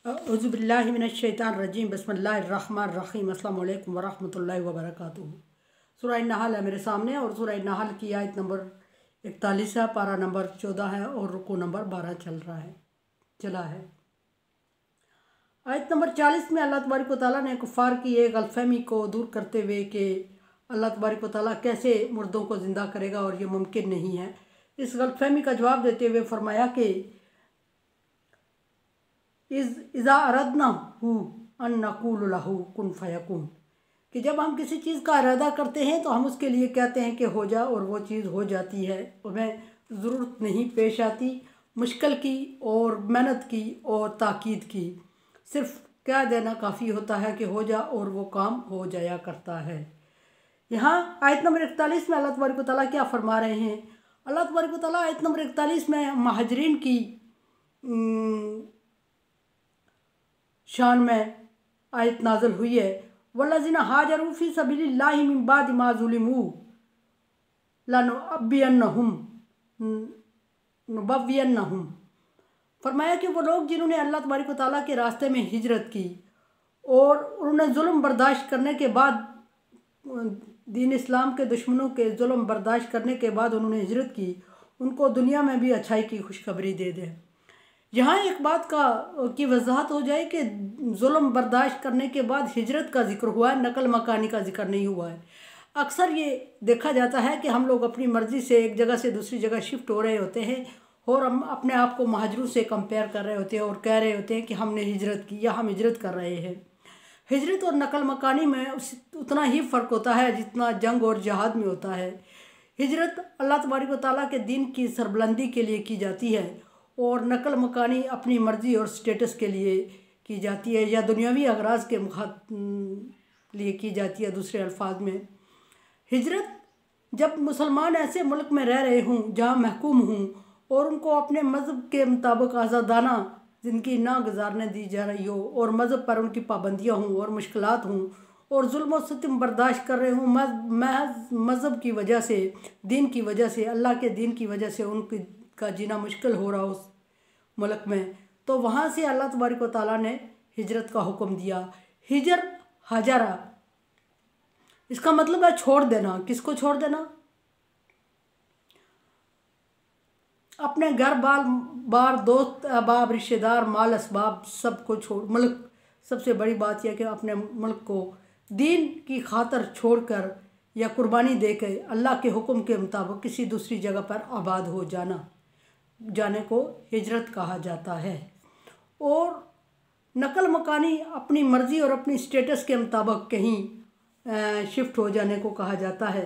औज़ुबिल्लाहिमिनश्शैतानिर्रजीम बिस्मिल्लाहिर्रहमानिर्रहीम अस्सलामु अलैकुम वरहमतुल्लाहि वबरकातुहू। सूरह नहल है मेरे सामने और सूरह नहल की आयत नंबर 41 है, पारा नंबर 14 है और रुकू नंबर 12 चला है। आयत नंबर 40 में अल्लाह तबारक व तआला ने कुफ़ार की एक गलतफ़हमी को दूर करते हुए कि अल्लाह तबारक व तआला कैसे मुर्दों को ज़िंदा करेगा और ये मुमकिन नहीं है, इस गलतफ़हमी का जवाब देते हुए फरमाया कि इज़ा अरदना हु अन नक़ूलु लहू कुन फ़यकून, कि जब हम किसी चीज़ का इरादा करते हैं तो हम उसके लिए कहते हैं कि हो जा, और वो चीज़ हो जाती है। उन्हें ज़रूरत नहीं पेश आती मुश्किल की और मेहनत की और ताकीद की, सिर्फ कह देना काफ़ी होता है कि हो जा और वो काम हो जाया करता है। यहाँ आयत नंबर 41 में अल्लाह तबारक व तआला क्या फरमा रहे हैं? अल्लाह तबारक व तआला आयत नंबर 41 में महाजरीन की शान में आयत नाज़िल हुई है। वल्लज़ीना हाजरू फ़ी सबीलिल्लाहि मिन बादि मा ज़ुलिमू लनुबव्वियन्नहुम, फरमाया कि वो लोग जिन्होंने अल्लाह तबारक व तआला के रास्ते में हिजरत की और उन्होंने जुल्म बर्दाश्त करने के बाद, दीन इस्लाम के दुश्मनों के जुल्म बर्दाश्त करने के बाद उन्होंने हिजरत की, उनको दुनिया में भी अच्छाई की खुशखबरी दे दें। यहाँ एक बात की वजाहत हो जाए कि जुल्म बर्दाश्त करने के बाद हिजरत का जिक्र हुआ है, नकल मकानी का जिक्र नहीं हुआ है। अक्सर ये देखा जाता है कि हम लोग अपनी मर्ज़ी से एक जगह से दूसरी जगह शिफ्ट हो रहे होते हैं और हम अपने आप को महाजरों से कंपेयर कर रहे होते हैं और कह रहे होते हैं कि हमने हिजरत की या हम हिजरत कर रहे हैं। हिजरत और नकल मकानी में उतना ही फ़र्क होता है जितना जंग और जहाद में होता है। हिजरत अल्लाह तबारक व तआला के दीन की सरबुलंदी के लिए की जाती है और नकल मकानी अपनी मर्ज़ी और स्टेटस के लिए की जाती है या दुनियावी अगराज के लिए की जाती है। दूसरे अल्फाज में, हिजरत जब मुसलमान ऐसे मुल्क में रह रहे हों जहाँ महकूम हों और उनको अपने मज़हब के मुताबिक आज़ादाना ज़िंदगी ना गुजारने दी जा रही हो और मज़हब पर उनकी पाबंदियाँ हों और मुश्किलात हों और जुल्म और सितम बर्दाश्त कर रहे हों महज मज़हब की वजह से, दीन की वजह से, अल्लाह के दीन की वजह से उनकी का जीना मुश्किल हो रहा उस मुल्क में, तो वहाँ से अल्लाह तबारक व तआला ने हिजरत का हुक्म दिया। हजरा, इसका मतलब है छोड़ देना। किसको छोड़ देना? अपने घर बार दोस्त अहबाब रिश्तेदार माल असबाब सबको छोड़, मुल्क, सबसे बड़ी बात यह कि अपने मुल्क को दीन की खातर छोड़कर या कुर्बानी देकर अल्लाह के हुक्म के मुताबिक किसी दूसरी जगह पर आबाद हो जाने को हिजरत कहा जाता है। और नकल मकानी अपनी मर्ज़ी और अपनी स्टेटस के मुताबिक कहीं शिफ्ट हो जाने को कहा जाता है।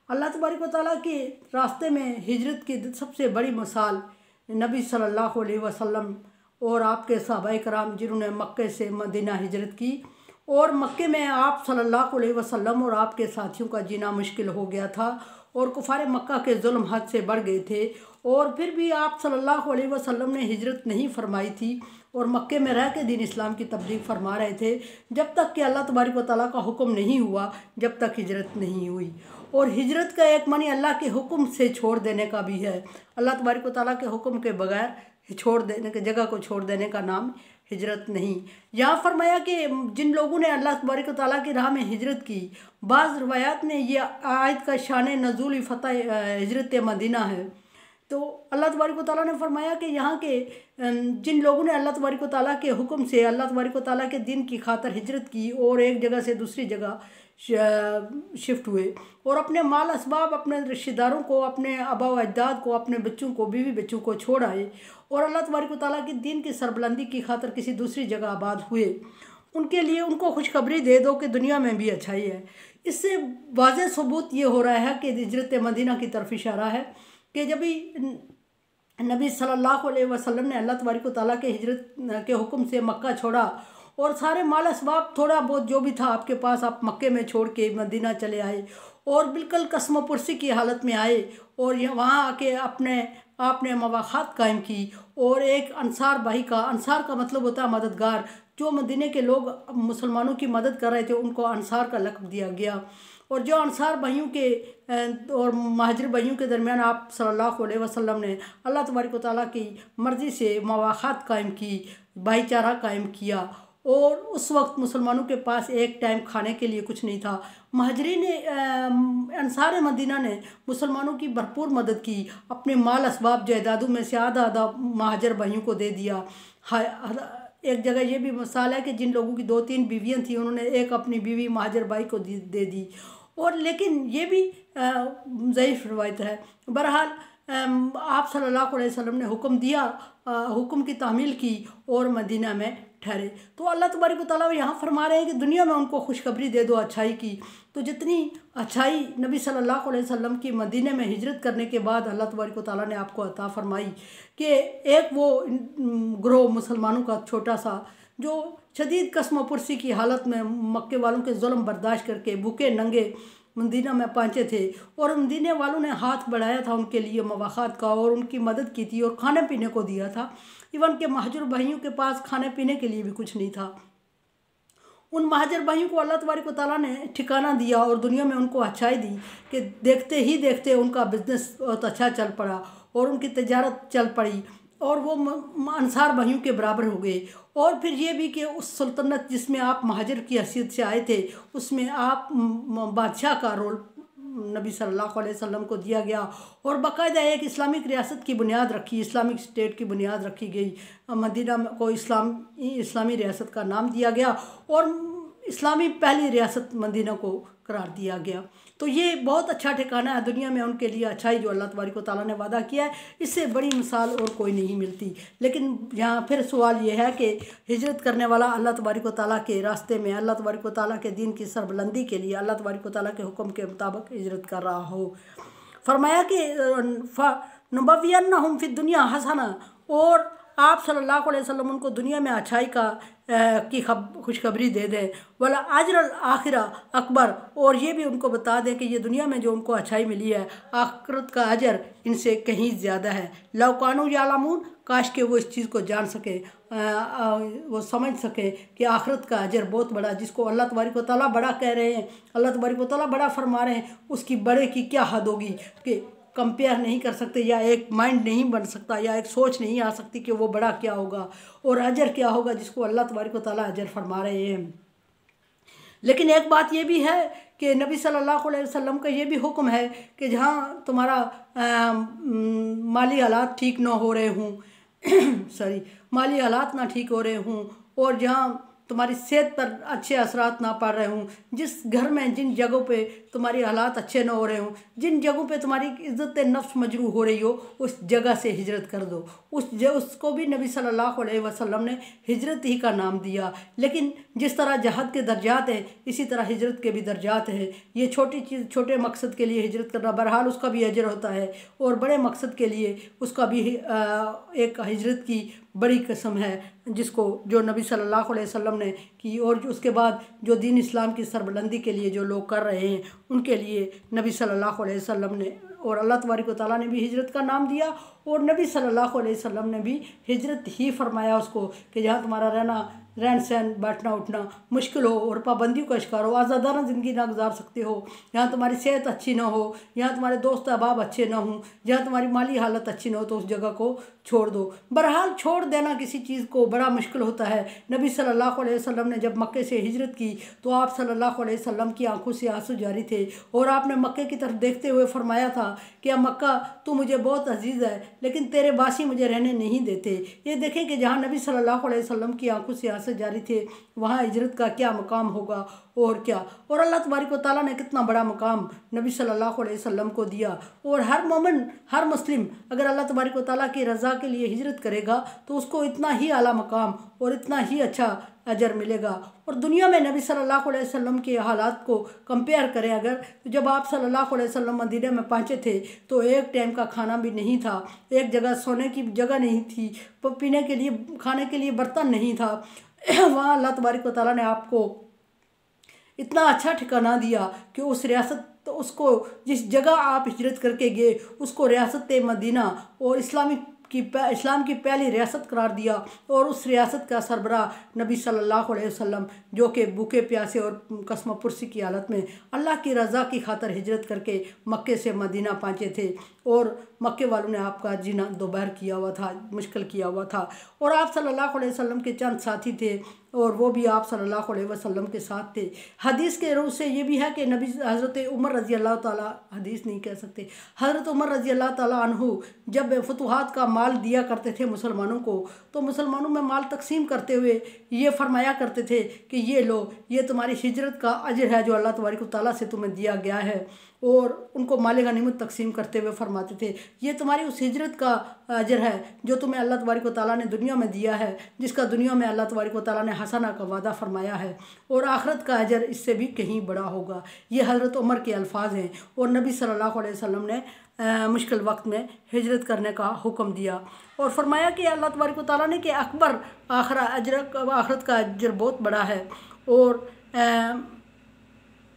अल्लाह तबारक व तआला के रास्ते में हिजरत की सबसे बड़ी मिसाल नबी सल्लल्लाहु अलैहि वसल्लम और आपके सहाबाए कराम जिन्होंने मक्के से मदीना हिजरत की, और मक्के में आप सल्लल्लाहु अलैहि वसल्लम और आपके साथियों का जीना मुश्किल हो गया था और कुफार मक्का के जुल्म हद से बढ़ गए थे, और फिर भी आप सल्लल्लाहु अलैहि वसल्लम ने हिजरत नहीं फरमाई थी और मक्के में रह के दीन इस्लाम की तबलीग फरमा रहे थे जब तक कि अल्लाह तबारक व तआला का हुक्म नहीं हुआ, जब तक हिजरत नहीं हुई। और हिजरत का एक मानी अल्लाह के हुक्म से छोड़ देने का भी है। अल्लाह तबारक व तआला के हुक्म के बगैर छोड़ देने के जगह को छोड़ देने का नाम हिजरत नहीं। यहाँ फरमाया कि जिन लोगों ने अल्लाह तबारक व तआला की राह में हिजरत की, बाज़ रवायात में ये आयत का शान नज़ूल फ़तह हिजरत मदीना है। तो अल्लाह तबारक व तआला ने फरमाया कि यहाँ के जिन लोगों ने अल्लाह तबारक व तआला के हुक्म से अल्लाह तबारक व तआला के दिन की खातर हिजरत की और एक जगह से दूसरी जगह शिफ्ट हुए और अपने माल असबाब, अपने रिश्तेदारों को, अपने आबा व अजदाद को, अपने बच्चों को, बीवी बच्चों को छोड़ आए और अल्लाह तबारक व तआला के दीन की सरबुलंदी की खातर किसी दूसरी जगह आबाद हुए, उनके लिए उनको खुशखबरी दे दो कि दुनिया में भी अच्छाई है। इससे वाज़ेह सबूत ये हो रहा है कि हिजरत मदीना की तरफ इशारा है कि जब भी नबी सल्लल्लाहु अलैहि वसल्लम ने अल्लाह तबारक व तआला के हिजरत के हुक्म से मक्का छोड़ा और सारे माल असबाब थोड़ा बहुत जो भी था आपके पास, आप मक्के में छोड़ के मदीना चले आए और बिल्कुल कसम पुरसी की हालत में आए और वहाँ आके अपने आपने मवाख़ात कायम की और एक अंसार भाई का, अंसार का मतलब होता है मददगार, जो मदीने के लोग मुसलमानों की मदद कर रहे थे उनको अंसार का लक़ब दिया गया। और जो अंसार भाइयों के और महाजिर भाइयों के दरमियान आप सल्लल्लाहु अलैहि वसल्लम ने अल्लाह तबारक व तआला की मर्ज़ी से मवाख़ात कायम की, भाईचारा कायम किया। और उस वक्त मुसलमानों के पास एक टाइम खाने के लिए कुछ नहीं था। महाजरीन अंसार मदीना ने मुसलमानों की भरपूर मदद की, अपने माल असबाब जायदादों में से आधा आधा महाजर भाइयों को दे दिया। एक जगह ये भी मिसाल है कि जिन लोगों की 2-3 बीवियाँ थी उन्होंने एक अपनी बीवी महाजर भाई को दे दी। और लेकिन ये भी ज़ईफ़ रवायत है। बहरहाल आप सल्लल्लाहु अलैहि वसल्लम ने हुक्म दिया, हुक्म की तामील की और मदीना में ठहरे। तो अल्लाह तबारक व तआला यहाँ फरमा रहे हैं कि दुनिया में उनको खुशखबरी दे दो अच्छाई की। तो जितनी अच्छाई नबी सल्लल्लाहु अलैहि वसल्लम की मदीने में हिजरत करने के बाद अल्लाह तबारक व तआला ने आपको अता फरमाई कि एक वो ग्रोह मुसलमानों का छोटा सा जो शदीद कसम पुरसी की हालत में मक्के वालों के जुल्म बर्दाश्त करके भूखे नंगे मदीना में पहुँचे थे और मदीने वालों ने हाथ बढ़ाया था उनके लिए मवाख़ात का और उनकी मदद की थी और खाने पीने को दिया था। इवन के महाजर भाइयों के पास खाने पीने के लिए भी कुछ नहीं था। उन महाजर भाइयों को अल्लाह तबारक व तआला ने ठिकाना दिया और दुनिया में उनको अच्छाई दी कि देखते ही देखते उनका बिज़नेस बहुत अच्छा चल पड़ा और उनकी तजारत चल पड़ी और वो अंसार भाइयों के बराबर हो गए। और फिर ये भी कि उस सल्तनत जिसमें आप महाजर की हैसियत से आए थे उसमें आप बादशाह का रोल नबी सल्लल्लाहु अलैहि वसल्लम को दिया गया और बाकायदा एक इस्लामिक रियासत की बुनियाद रखी, इस्लामिक स्टेट की बुनियाद रखी गई। मदीना को इस्लामी रियासत का नाम दिया गया और इस्लामी पहली रियासत मदीना को करार दिया गया। तो ये बहुत अच्छा ठिकाना है दुनिया में उनके लिए अच्छाई जो अल्लाह तबारक व तआला ने वादा किया है, इससे बड़ी मिसाल और कोई नहीं मिलती। लेकिन यहाँ फिर सवाल ये है कि हिजरत करने वाला अल्लाह तबारक व तआला के रास्ते में अल्लाह तबारक व तआला के दीन की सरबुलंदी के लिए अल्लाह तबारक व तआला के हुक्म के मुताबिक हिजरत कर रहा हो। फरमाया कि नुबव्वियन्नहुम फिद दुनिया हसना, और आप सल्लल्लाहु अलैहि वसल्लम उनको दुनिया में अच्छाई की खुशखबरी दे दें। वला अजरुल आखिरा अकबर, और ये भी उनको बता दें कि ये दुनिया में जो उनको अच्छाई मिली है आखिरत का अजर इनसे कहीं ज़्यादा है। लौ कानू यालमून, काश के वो इस चीज़ को जान सके, वो समझ सके कि आखिरत का अजर बहुत बड़ा, जिसको अल्लाह तबारक व तआला बड़ा कह रहे हैं, अल्लाह तबारक व तआला बड़ा फरमा रहे हैं, उसकी बड़े की क्या हद होगी कि कंपेयर नहीं कर सकते, या एक माइंड नहीं बन सकता, या एक सोच नहीं आ सकती कि वो बड़ा क्या होगा और अजर क्या होगा जिसको अल्लाह तबारक व तआला अजर फरमा रहे हैं। लेकिन एक बात ये भी है कि नबी सल्लल्लाहु अलैहि वसल्लम का ये भी हुक्म है कि जहाँ तुम्हारा माली हालात ठीक ना हो रहे हों माली हालात ना ठीक हो रहे हों और जहाँ तुम्हारी सेहत पर अच्छे असरात ना पड़ रहे हों, जिस घर में जिन जगहों पे तुम्हारी हालात अच्छे ना हो रहे हों, जिन जगहों पे तुम्हारी इज़्ज़त नफ्स मजरूह हो रही हो, उस जगह से हिजरत कर दो। उसको भी नबी सल्लल्लाहु अलैहि वसल्लम ने हिजरत ही का नाम दिया। लेकिन जिस तरह जहाद के दर्जात हैं इसी तरह हिजरत के भी दर्जात हैं। ये छोटी चीज़ छोटे मकसद के लिए हिजरत करना बहरहाल उसका भी अजर होता है और बड़े मकसद के लिए उसका भी एक हिजरत की बड़ी कसम है जिसको जो नबी सल्लल्लाहु अलैहि वसल्लम ने की। और जो उसके बाद जो दीन इस्लाम की सरबुलंदी के लिए जो लोग कर रहे हैं उनके लिए नबी सल्लल्लाहु अलैहि वसल्लम ने और अल्लाह तबारक व तआला ने भी हिजरत का नाम दिया और नबी सल्लल्लाहु अलैहि वसल्लम ने भी हिजरत ही फरमाया उसको कि जहाँ तुम्हारा रहन सहन बैठना उठना मुश्किल हो और पाबंदियों का शिकार हो, आज़ादाना ज़िंदगी ना गुजार सकते हो, जहाँ तुम्हारी सेहत अच्छी ना हो, जहाँ तुम्हारे दोस्त अहबाब अच्छे ना हों, जहाँ तुम्हारी माली हालत अच्छी ना हो, तो उस जगह को छोड़ दो। बहरहाल छोड़ देना किसी चीज़ को बड़ा मुश्किल होता है। नबी सल्लल्लाहु अलैहि वसल्लम ने जब मक्के से हिजरत की तो आप सल्लल्लाहु अलैहि वसल्लम की आंखों से आंसू जारी थे और आपने मक्के की तरफ देखते हुए फरमाया था कि मक्का तू मुझे बहुत अजीज़ है लेकिन तेरे बासी मुझे रहने नहीं देते। ये देखें कि जहाँ नबी सल्लल्लाहु अलैहि वसल्लम की आंखों से आंसू जारी थे वहाँ हिजरत का क्या मकाम होगा और क्या। और अल्लाह तबारक व तआला ने कितना बड़ा मकाम नबी सल्लल्लाहु अलैहि वसल्लम को दिया। और हर मोमिन हर मुस्लिम अगर अल्लाह तबारक व तआला की रज़ा के लिए हिजरत करेगा तो उसको इतना ही आला मकाम और इतना ही अच्छा अजर मिलेगा। और दुनिया में नबी सल्लल्लाहु अलैहि वसल्लम के हालात को कंपेयर करें अगर, तो जब आप सल्लल्लाहु अलैहि वसल्लम मदीना में पहुँचे थे तो एक टाइम का खाना भी नहीं था, एक जगह सोने की जगह नहीं थी, पीने के लिए खाने के लिए बर्तन नहीं था। वहाँ अल्लाह तबारक व तआला ने आपको इतना अच्छा ठिकाना दिया कि उस रियासत तो उसको जिस जगह आप हिजरत करके गए उसको रियासत मदीना और इस्लाम की पहली रियासत करार दिया। और उस रियासत का सरबराह नबी सल्लल्लाहु अलैहि वसल्लम, जो कि भूखे प्यासे और कसम पुरसी की हालत में अल्लाह की रज़ा की खातर हिजरत करके मक्के से मदीना पहुँचे थे। और मक्के वालों ने आपका जीना दोबार किया हुआ था, मुश्किल किया हुआ था। और आप सल्लल्लाहु अलैहि वसल्लम के चंद साथी थे और वो भी आप सल्लल्लाहु अलैहि वसल्लम के साथ थे। हदीस के रूह से ये भी है कि नबी हज़रत उमर रज़ी अल्लाह ताला, हदीस नहीं कह सकते, हज़रत उमर रज़ी अल्लाह ताला अन्हु जब फतूहात का माल दिया करते थे मुसलमानों को, तो मुसलमानों में माल तकसीम करते हुए ये फरमाया करते थे कि ये लो, ये तुम्हारी हिजरत का अजर है जो अल्लाह तबारक व तआला से तुम्हें दिया गया है। और उनको माल गनीमत तकसीम करते हुए फरमाते थे ये तुम्हारी उस हिजरत का अजर है जो तुम्हें अल्लाह तबारक व तआला ने दुनिया में दिया है, जिसका दुनिया में अल्लाह तबारक व तआला ने हसना का वादा फरमाया है, और आखिरत का अजर इससे भी कहीं बड़ा होगा। ये हज़रत उमर के अल्फाज हैं। और नबी सल्लल्लाहु अलैहि वसल्लम ने मुश्किल वक्त में हिजरत करने का हुक्म दिया और फरमाया कि अल्लाह तबारक व तआला ने कि अकबर आखिरत का अजर बहुत बड़ा है। और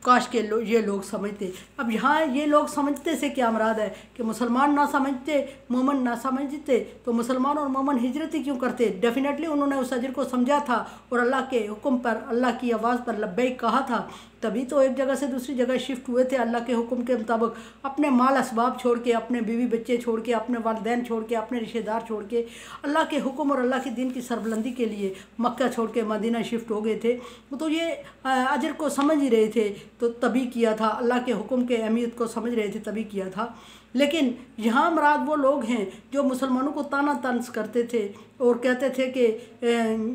काश के ये लोग समझते। अब यहाँ ये लोग समझते से क्या मुराद है कि मुसलमान ना समझते, मोमन ना समझते, तो मुसलमान और मोमन हिजरत ही क्यों करते। डेफिनेटली उन्होंने उस अजर को समझा था और अल्लाह के हुक्म पर, अल्लाह की आवाज़ पर लब्बैक कहा था, तभी तो एक जगह से दूसरी जगह शिफ्ट हुए थे अल्लाह के हुक्म के मुताबिक, अपने माल असबाब छोड़ के, अपने बीवी बच्चे छोड़ के, अपने वालिदैन छोड़ के, अपने रिश्तेदार छोड़ के, अल्लाह के हुक्म और अल्लाह के दीन की सरबुलंदी के लिए मक्का छोड़ के मदीना शिफ्ट हो गए थे। तो ये अजर को समझ ही रहे थे तो तभी किया था, अल्लाह के हुक्म के अहमियत को समझ रहे थे तभी किया था। लेकिन यहाँ मुराद वो लोग हैं जो मुसलमानों को ताना तंज करते थे और कहते थे कि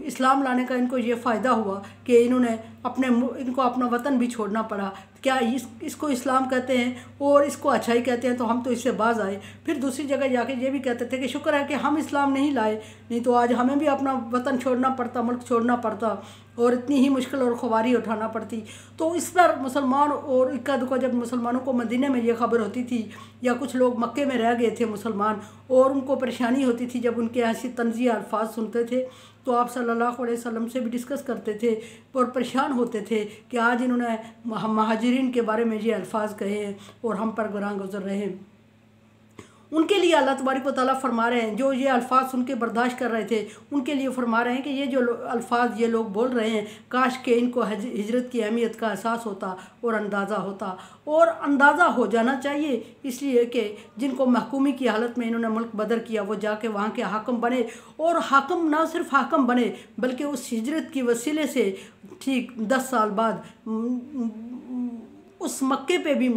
इस्लाम लाने का इनको ये फ़ायदा हुआ कि इनको अपना वतन भी छोड़ना पड़ा। क्या इसको इस्लाम कहते हैं और इसको अच्छाई कहते हैं, तो हम तो इससे बाज आए। फिर दूसरी जगह जाके ये भी कहते थे कि शुक्र है कि हम इस्लाम नहीं लाए, नहीं तो आज हमें भी अपना वतन छोड़ना पड़ता, मुल्क छोड़ना पड़ता और इतनी ही मुश्किल और खुबारी उठाना पड़ती। तो इस पर मुसलमान और इक्का दुक्का जब मुसलमानों को मदीने में ये खबर होती थी या कुछ लोग मक्के में रह गए थे मुसलमान और उनको परेशानी होती थी जब उनके ऐसी तंज़िया अल्फाज सुनते थे, तो आप सल्लल्लाहु अलैहि वसल्लम से भी डिस्कस करते थे और परेशान होते थे कि आज इन्होंने महाजिरीन के बारे में ये अल्फाज कहे हैं और हम पर गुनाह गुजर रहे हैं। उनके लिए अल्लाह तबारक व तआला फरमा रहे हैं, जो ये अल्फाज सुन के बर्दाश्त कर रहे थे उनके लिए फरमा रहे हैं कि ये जो अल्फाज ये लोग बोल रहे हैं, काश के इनको हिजरत की अहमियत का एहसास होता और अंदाज़ा होता। और अंदाज़ा हो जाना चाहिए इसलिए कि जिनको महकूमी की हालत में इन्होंने मुल्क बदर किया वो जाके वहाँ के हाकम बने, और हाकम ना सिर्फ हाकम बने बल्कि उस हिजरत की वसीले से ठीक 10 साल बाद उस मक्के पे भी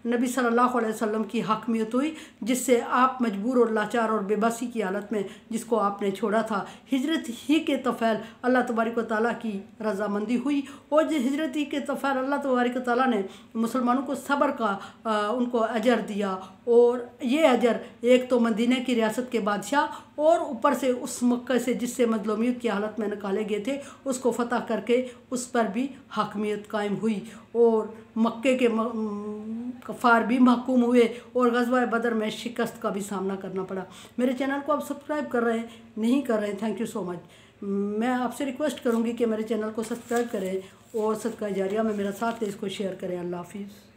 नबी सल्लल्लाहु अलैहि वसल्लम की हाकमियत हुई, जिससे आप मजबूर और लाचार और बेबसी की हालत में जिसको आपने छोड़ा था, हिजरत ही के तफ़ैल अल्लाह तबारक व तआला की रज़ामंदी हुई। और जिस हिजरत ही के तफ़ैल अल्लाह तबारक व तआला ने मुसलमानों को सब्र का उनको अजर दिया। और ये अजर एक तो मदीने की रियासत के बादशाह और ऊपर से उस मक्के से जिससे मजलूमियत की हालत में निकाले गए थे उसको फ़तह करके उस पर भी हाकमियत कायम हुई और मक्के के कफ़ार भी महकूम हुए और ग़ज़वा बदर में शिकस्त का भी सामना करना पड़ा। मेरे चैनल को आप सब्सक्राइब कर रहे हैं, नहीं कर रहे हैं, थैंक यू सो मच। मैं आपसे रिक्वेस्ट करूँगी कि मेरे चैनल को सब्सक्राइब करें और सदका जारिया में मेरा साथ दें, इसको शेयर करें। अल्लाह हाफिज़।